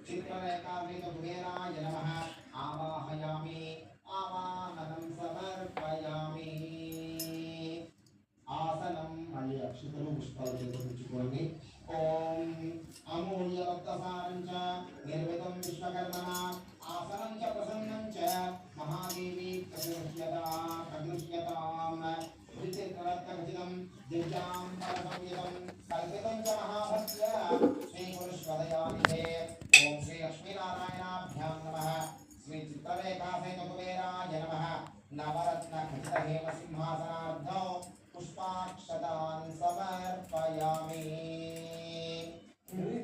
चित्ररेखावृतकुबेराय नमः आवाहयामि आवाहनं समर्पयामि आसनं मళ్ళీ అక్షతలు పుష్పాలు చేతులుచుకోండి ఓం అమూల్యరక్తసారం చ నిర్మితం విశ్వకర్మణ ఆసనం చ ప్రసన్నం చ మహాదేవి ప్రదృశ్యతాం విచిత్రరత్నఖచితం దివ్యాం పరసంయుతం కల్పితం చ మహాభక్త్య శ్రీపురుషోదయానిధే ఓం శ్రీ లక్ష్మీనారాయణాభ్యాం నమః శ్రీ చిత్రరేఖాసహితకుబేరాయ నమః నవరత్నఖచిత హేమ సింహాసనార్థం పుష్పాక్షతాన్ సమర్పయామి.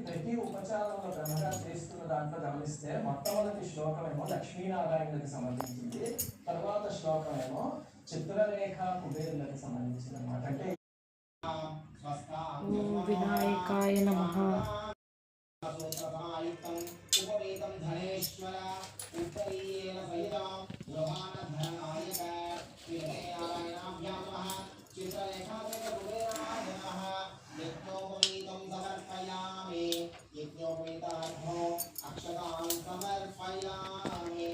ప్రతి ఉపచారంలో బ్రహ్మగారు చేస్తున్న దాంట్లో గమనిస్తే మొట్టమొదటి శ్లోకమేమో లక్ష్మీనారాయణులకు సంబంధించింది, తర్వాత శ్లోకమేమో చిత్రరేఖ కుబేరులకు సంబంధించింది అన్నమాట. అంటే వినాయకాయ నమః. अक्षतां समर्पयामि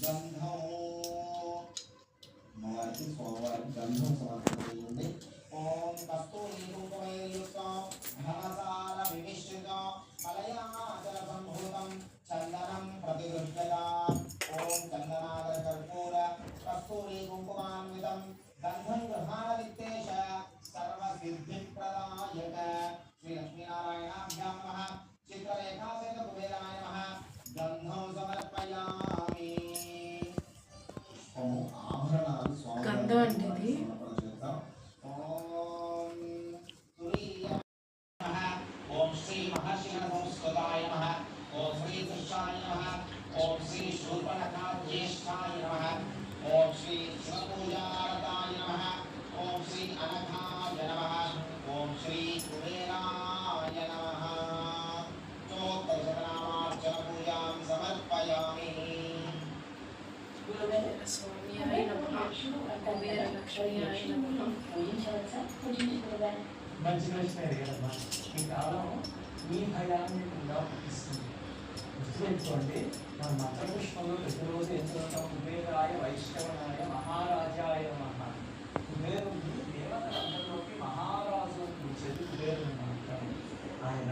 गंधो मवार्ति सोमवारी गंधो समर्पयामि ओम कस्तूरी कुंकुमयुक्तं भवसार विमिश्रितं फलयाचल संभूतं चंदनं प्रतिगृह्यताम् ओम चंदनागर कर्पूर कस्तूरी कुंकुमान्वितं गंधं गृहाणवित्तेश सर्वसिद्धिप्रदायक श्री लक्ष्मीनारायणाभ्यां नमः चित्ररेखासहितकुबेराय नमः गंधं समर्पयामि ओम आभरणानि स्वामी गंधం అంటే ఇది ओम तुरीय नमः ओम श्री महर्षिगणसंस्कृताय नमः ओम श्री कृष्णाय नमः ओम श्री शूर्पणखाज्येष्ठाय नमः ओम श्री शिवपूजारताय नमः ओम श्री अनघाय नमः ओम श्री कुबेराय नमः चोत्तरशतनामार्चनपूजां समर्पयामि స్వామియాయ నమః కుబేర లక్ష్మీయాయ నమః. మంచి ప్రశ్న అడిగారమ్మా. ఈ కాలం మీ భయాన్ని కూడా పుట్టిస్తుంది. గుర్తుపెట్టుకోండి, మన మంత్రపుష్పంలో ప్రతిరోజు ఏం చదువుతాం? కుబేరాయ వైష్ణవనాయ మహారాజాయ నమః. కుబేరుడు దేవతలందరిలోకి మహారాజు పిలిచేది కుబేరుడు మాత్రం. ఆయన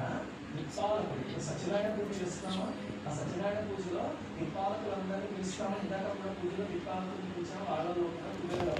దిక్పాలకుడు. సత్యనారాయణ పూజ చేస్తున్నామా? ఆ సత్యనారాయణ పూజలో దిక్పాలకులందరినీ పిలుస్తామని ఇందాక పూజలో దిక్పాలకులు పిలిచాము. వాళ్ళలో కుబేరుడు